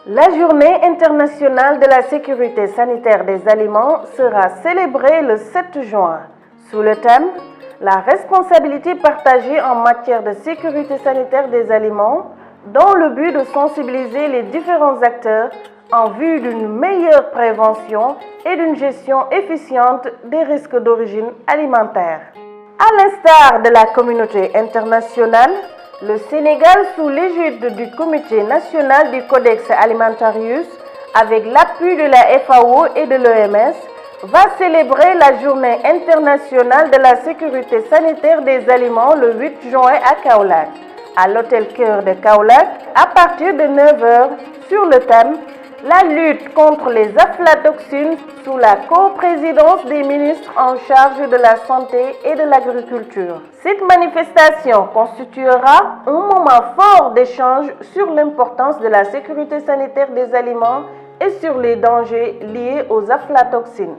La Journée internationale de la sécurité sanitaire des aliments sera célébrée le 7 juin sous le thème « La responsabilité partagée en matière de sécurité sanitaire des aliments » dans le but de sensibiliser les différents acteurs en vue d'une meilleure prévention et d'une gestion efficiente des risques d'origine alimentaire. À l'instar de la communauté internationale, le Sénégal, sous l'égide du Comité national du Codex Alimentarius, avec l'appui de la FAO et de l'OMS, va célébrer la Journée internationale de la sécurité sanitaire des aliments le 8 juin à Kaolack, à l'Hôtel Cœur de Kaolack, à partir de 9 h sur le thème la lutte contre les aflatoxines sous la coprésidence des ministres en charge de la santé et de l'agriculture. Cette manifestation constituera un moment fort d'échange sur l'importance de la sécurité sanitaire des aliments et sur les dangers liés aux aflatoxines.